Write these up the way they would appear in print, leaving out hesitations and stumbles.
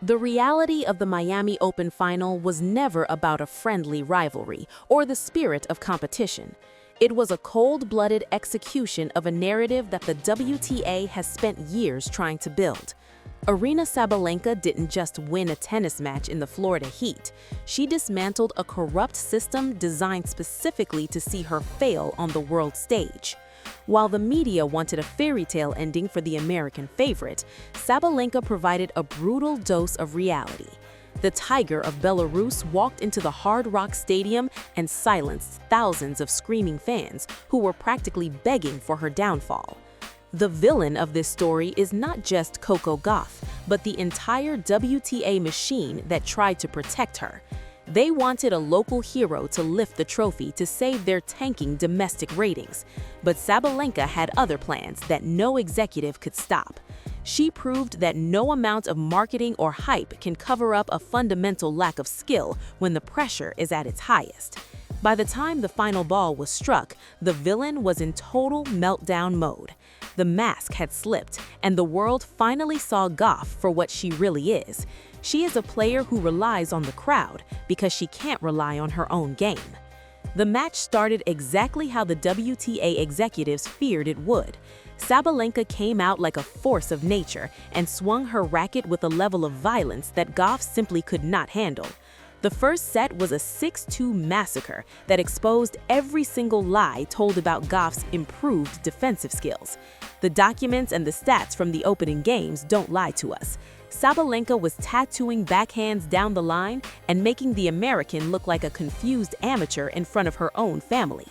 The reality of the Miami Open Final was never about a friendly rivalry or the spirit of competition. It was a cold-blooded execution of a narrative that the WTA has spent years trying to build. Aryna Sabalenka didn't just win a tennis match in the Florida heat. She dismantled a corrupt system designed specifically to see her fail on the world stage. While the media wanted a fairy tale ending for the American favorite, Sabalenka provided a brutal dose of reality. The Tiger of Belarus walked into the Hard Rock Stadium and silenced thousands of screaming fans who were practically begging for her downfall. The villain of this story is not just Coco Gauff, but the entire WTA machine that tried to protect her. They wanted a local hero to lift the trophy to save their tanking domestic ratings, but Sabalenka had other plans that no executive could stop. She proved that no amount of marketing or hype can cover up a fundamental lack of skill when the pressure is at its highest. By the time the final ball was struck, the villain was in total meltdown mode. The mask had slipped, and the world finally saw Gauff for what she really is. She is a player who relies on the crowd because she can't rely on her own game. The match started exactly how the WTA executives feared it would. Sabalenka came out like a force of nature and swung her racket with a level of violence that Gauff simply could not handle. The first set was a 6-2 massacre that exposed every single lie told about Gauff's improved defensive skills. The documents and the stats from the opening games don't lie to us. Sabalenka was tattooing backhands down the line and making the American look like a confused amateur in front of her own family.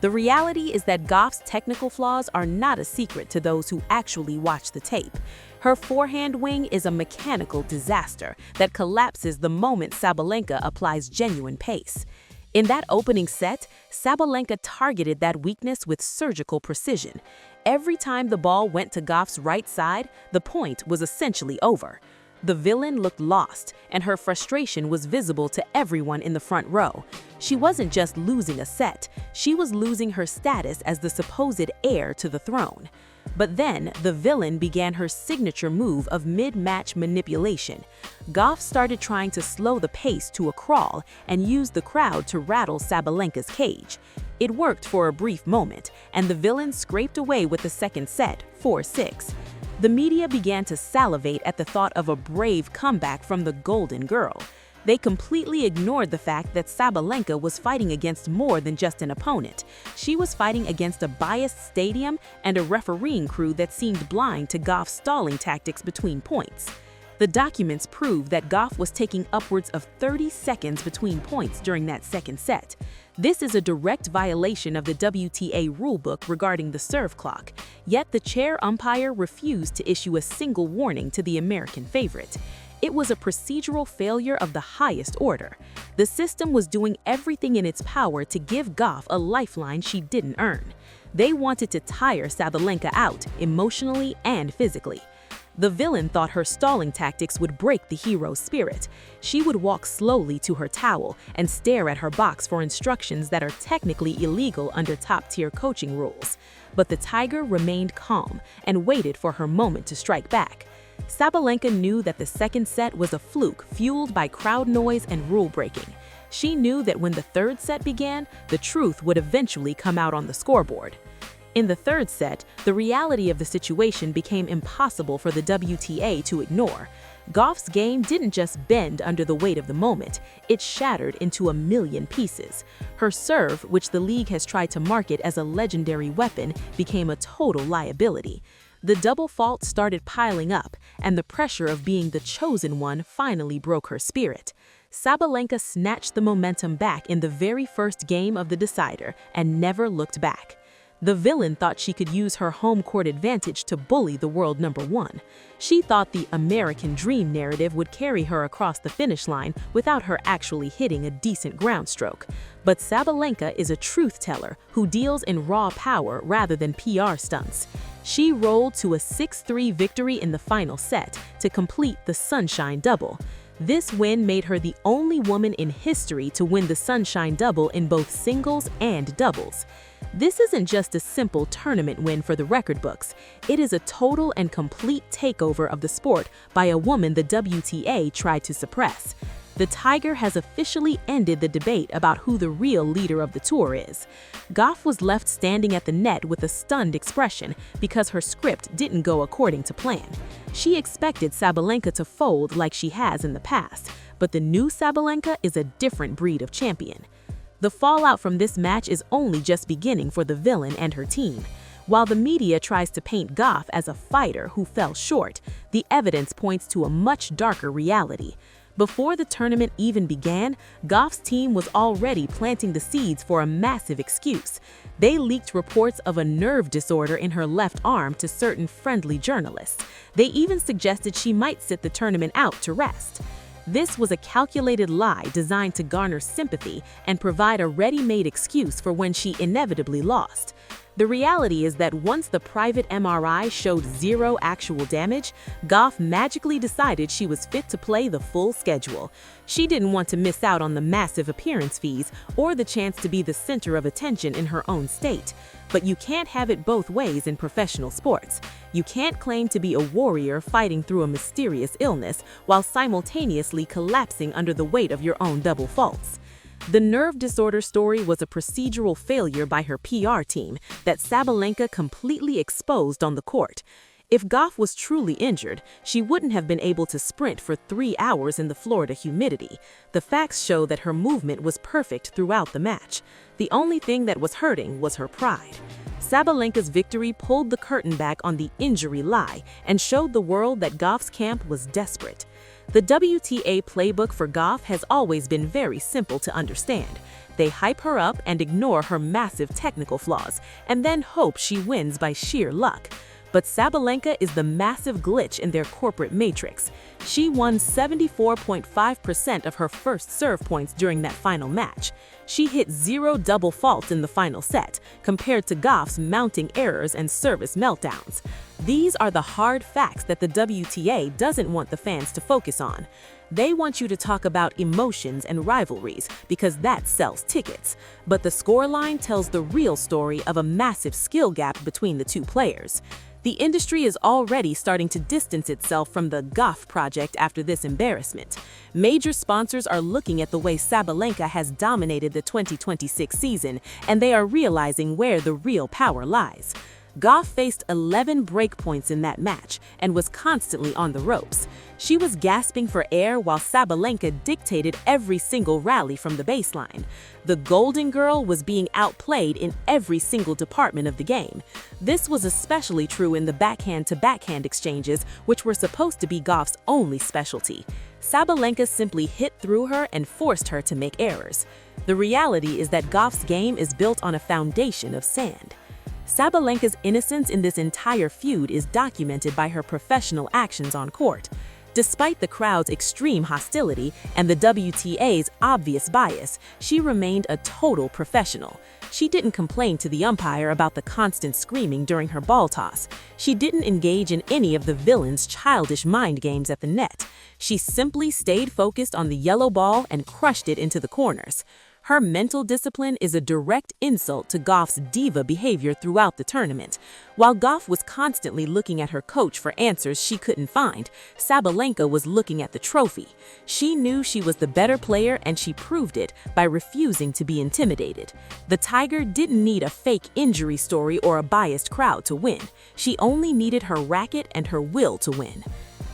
The reality is that Gauff's technical flaws are not a secret to those who actually watch the tape. Her forehand wing is a mechanical disaster that collapses the moment Sabalenka applies genuine pace. In that opening set, Sabalenka targeted that weakness with surgical precision. Every time the ball went to Gauff's right side, the point was essentially over. The villain looked lost, and her frustration was visible to everyone in the front row. She wasn't just losing a set, she was losing her status as the supposed heir to the throne. But then, the villain began her signature move of mid-match manipulation. Gauff started trying to slow the pace to a crawl and used the crowd to rattle Sabalenka's cage. It worked for a brief moment, and the villain scraped away with the second set, 4-6. The media began to salivate at the thought of a brave comeback from the Golden Girl. They completely ignored the fact that Sabalenka was fighting against more than just an opponent. She was fighting against a biased stadium and a refereeing crew that seemed blind to Gauff's stalling tactics between points. The documents prove that Gauff was taking upwards of 30 seconds between points during that second set. This is a direct violation of the WTA Rulebook regarding the serve clock, yet the chair umpire refused to issue a single warning to the American favorite. It was a procedural failure of the highest order. The system was doing everything in its power to give Gauff a lifeline she didn't earn. They wanted to tire Sabalenka out emotionally and physically. The villain thought her stalling tactics would break the hero's spirit. She would walk slowly to her towel and stare at her box for instructions that are technically illegal under top-tier coaching rules. But the Tiger remained calm and waited for her moment to strike back. Sabalenka knew that the second set was a fluke fueled by crowd noise and rule-breaking. She knew that when the third set began, the truth would eventually come out on the scoreboard. In the third set, the reality of the situation became impossible for the WTA to ignore. Gauff's game didn't just bend under the weight of the moment, it shattered into a million pieces. Her serve, which the league has tried to market as a legendary weapon, became a total liability. The double fault started piling up, and the pressure of being the chosen one finally broke her spirit. Sabalenka snatched the momentum back in the very first game of the decider and never looked back. The villain thought she could use her home court advantage to bully the world number one. She thought the American dream narrative would carry her across the finish line without her actually hitting a decent ground stroke. But Sabalenka is a truth teller who deals in raw power rather than PR stunts. She rolled to a 6-3 victory in the final set to complete the Sunshine Double. This win made her the only woman in history to win the Sunshine Double in both singles and doubles. This isn't just a simple tournament win for the record books. It is a total and complete takeover of the sport by a woman the WTA tried to suppress. The Tiger has officially ended the debate about who the real leader of the tour is. Gauff was left standing at the net with a stunned expression because her script didn't go according to plan. She expected Sabalenka to fold like she has in the past, but the new Sabalenka is a different breed of champion. The fallout from this match is only just beginning for the villain and her team. While the media tries to paint Gauff as a fighter who fell short, the evidence points to a much darker reality. Before the tournament even began, Gauff's team was already planting the seeds for a massive excuse. They leaked reports of a nerve disorder in her left arm to certain friendly journalists. They even suggested she might sit the tournament out to rest. This was a calculated lie designed to garner sympathy and provide a ready-made excuse for when she inevitably lost. The reality is that once the private MRI showed zero actual damage, Gauff magically decided she was fit to play the full schedule. She didn't want to miss out on the massive appearance fees or the chance to be the center of attention in her own state. But you can't have it both ways in professional sports. You can't claim to be a warrior fighting through a mysterious illness while simultaneously collapsing under the weight of your own double faults. The nerve disorder story was a procedural failure by her PR team that Sabalenka completely exposed on the court. If Gauff was truly injured, she wouldn't have been able to sprint for 3 hours in the Florida humidity. The facts show that her movement was perfect throughout the match. The only thing that was hurting was her pride. Sabalenka's victory pulled the curtain back on the injury lie and showed the world that Gauff's camp was desperate. The WTA playbook for Gauff has always been very simple to understand. They hype her up and ignore her massive technical flaws, and then hope she wins by sheer luck. But Sabalenka is the massive glitch in their corporate matrix. She won 74.5% of her first serve points during that final match. She hit 0 double faults in the final set, compared to Gauff's mounting errors and service meltdowns. These are the hard facts that the WTA doesn't want the fans to focus on. They want you to talk about emotions and rivalries because that sells tickets. But the scoreline tells the real story of a massive skill gap between the two players. The industry is already starting to distance itself from the Gauff project after this embarrassment. Major sponsors are looking at the way Sabalenka has dominated the 2026 season, and they are realizing where the real power lies. Gauff faced 11 breakpoints in that match and was constantly on the ropes. She was gasping for air while Sabalenka dictated every single rally from the baseline. The Golden Girl was being outplayed in every single department of the game. This was especially true in the backhand-to-backhand exchanges, which were supposed to be Gauff's only specialty. Sabalenka simply hit through her and forced her to make errors. The reality is that Gauff's game is built on a foundation of sand. Sabalenka's innocence in this entire feud is documented by her professional actions on court. Despite the crowd's extreme hostility and the WTA's obvious bias, she remained a total professional. She didn't complain to the umpire about the constant screaming during her ball toss. She didn't engage in any of the villain's childish mind games at the net. She simply stayed focused on the yellow ball and crushed it into the corners. Her mental discipline is a direct insult to Gauff's diva behavior throughout the tournament. While Gauff was constantly looking at her coach for answers she couldn't find, Sabalenka was looking at the trophy. She knew she was the better player, and she proved it by refusing to be intimidated. The Tiger didn't need a fake injury story or a biased crowd to win. She only needed her racket and her will to win.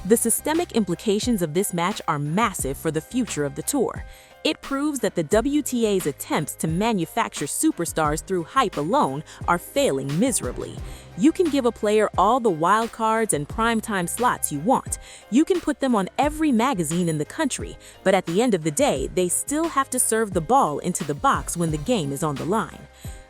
The systemic implications of this match are massive for the future of the tour. It proves that the WTA's attempts to manufacture superstars through hype alone are failing miserably. You can give a player all the wild cards and primetime slots you want. You can put them on every magazine in the country, but at the end of the day, they still have to serve the ball into the box when the game is on the line.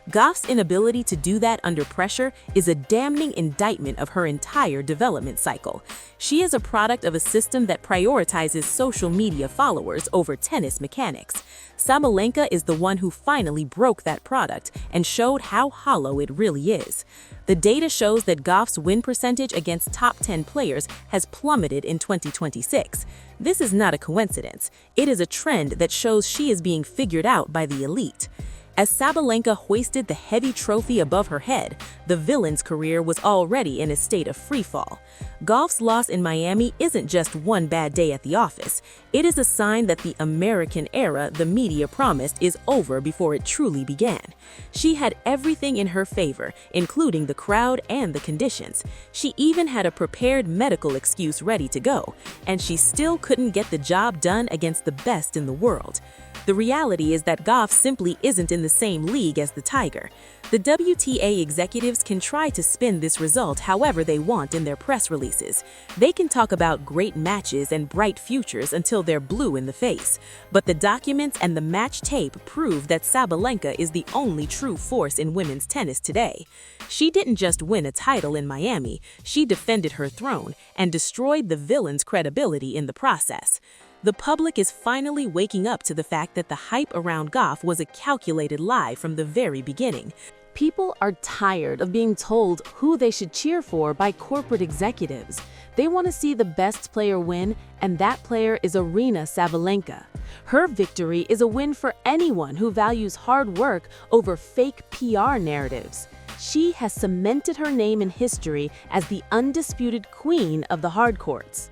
Gauff's inability to do that under pressure is a damning indictment of her entire development cycle. She is a product of a system that prioritizes social media followers over tennis mechanics. Sabalenka is the one who finally broke that product and showed how hollow it really is. The data shows that Gauff's win percentage against top 10 players has plummeted in 2026. This is not a coincidence. It is a trend that shows she is being figured out by the elite. As Sabalenka hoisted the heavy trophy above her head, the villain's career was already in a state of freefall. Gauff's loss in Miami isn't just one bad day at the office. It is a sign that the American era the media promised is over before it truly began. She had everything in her favor, including the crowd and the conditions. She even had a prepared medical excuse ready to go, and she still couldn't get the job done against the best in the world. The reality is that Gauff simply isn't in the same league as the Tiger. The WTA executives can try to spin this result however they want in their press releases. They can talk about great matches and bright futures until they're blue in the face. But the documents and the match tape prove that Sabalenka is the only true force in women's tennis today. She didn't just win a title in Miami, she defended her throne and destroyed the villain's credibility in the process. The public is finally waking up to the fact that the hype around Gauff was a calculated lie from the very beginning. People are tired of being told who they should cheer for by corporate executives. They want to see the best player win, and that player is Aryna Sabalenka. Her victory is a win for anyone who values hard work over fake PR narratives. She has cemented her name in history as the undisputed queen of the hard courts.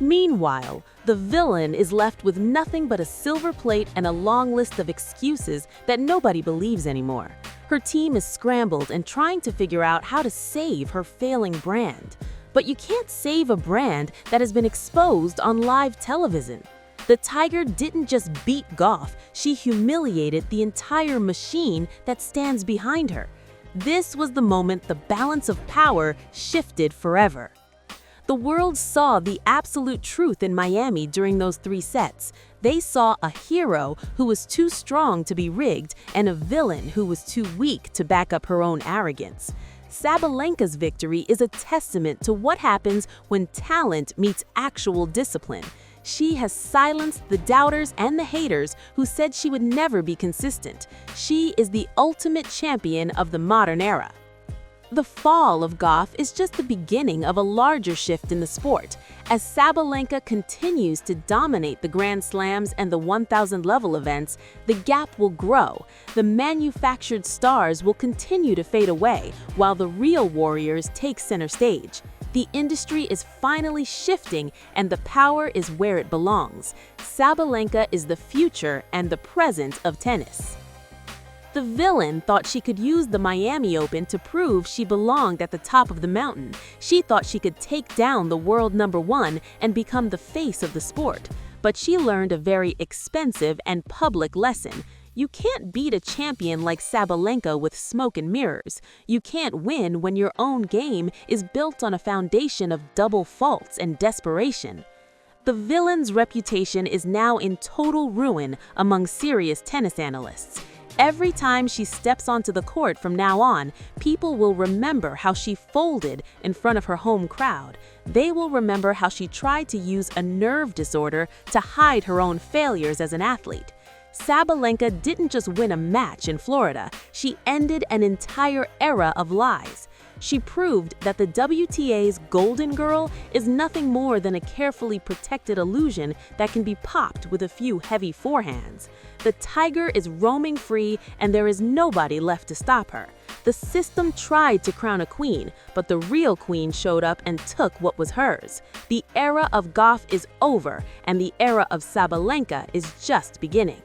Meanwhile, the villain is left with nothing but a silver plate and a long list of excuses that nobody believes anymore. Her team is scrambled and trying to figure out how to save her failing brand. But you can't save a brand that has been exposed on live television. The Tiger didn't just beat Gauff, she humiliated the entire machine that stands behind her. This was the moment the balance of power shifted forever. The world saw the absolute truth in Miami during those 3 sets. They saw a hero who was too strong to be rigged and a villain who was too weak to back up her own arrogance. Sabalenka's victory is a testament to what happens when talent meets actual discipline. She has silenced the doubters and the haters who said she would never be consistent. She is the ultimate champion of the modern era. The fall of Gauff is just the beginning of a larger shift in the sport. As Sabalenka continues to dominate the Grand Slams and the 1,000 level events, the gap will grow. The manufactured stars will continue to fade away, while the real warriors take center stage. The industry is finally shifting, and the power is where it belongs. Sabalenka is the future and the present of tennis. The villain thought she could use the Miami Open to prove she belonged at the top of the mountain. She thought she could take down the world #1 and become the face of the sport. But she learned a very expensive and public lesson. You can't beat a champion like Sabalenka with smoke and mirrors. You can't win when your own game is built on a foundation of double faults and desperation. The villain's reputation is now in total ruin among serious tennis analysts. Every time she steps onto the court from now on, people will remember how she folded in front of her home crowd. They will remember how she tried to use a nerve disorder to hide her own failures as an athlete. Sabalenka didn't just win a match in Florida, she ended an entire era of lies. She proved that the WTA's Golden Girl is nothing more than a carefully protected illusion that can be popped with a few heavy forehands. The Tiger is roaming free and there is nobody left to stop her. The system tried to crown a queen, but the real queen showed up and took what was hers. The era of Gauff is over and the era of Sabalenka is just beginning.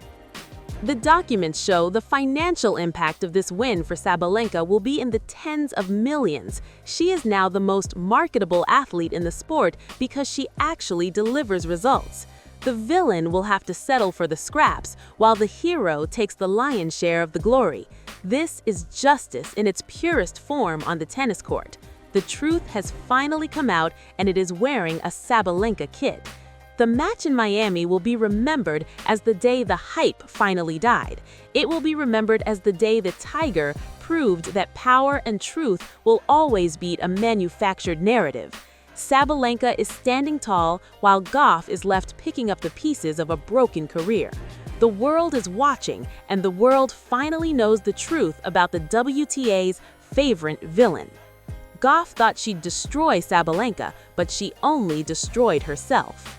The documents show the financial impact of this win for Sabalenka will be in the tens of millions. She is now the most marketable athlete in the sport because she actually delivers results. The villain will have to settle for the scraps, while the hero takes the lion's share of the glory. This is justice in its purest form on the tennis court. The truth has finally come out and it is wearing a Sabalenka kit. The match in Miami will be remembered as the day the hype finally died. It will be remembered as the day the Tiger proved that power and truth will always beat a manufactured narrative. Sabalenka is standing tall while Gauff is left picking up the pieces of a broken career. The world is watching, and the world finally knows the truth about the WTA's favorite villain. Gauff thought she'd destroy Sabalenka, but she only destroyed herself.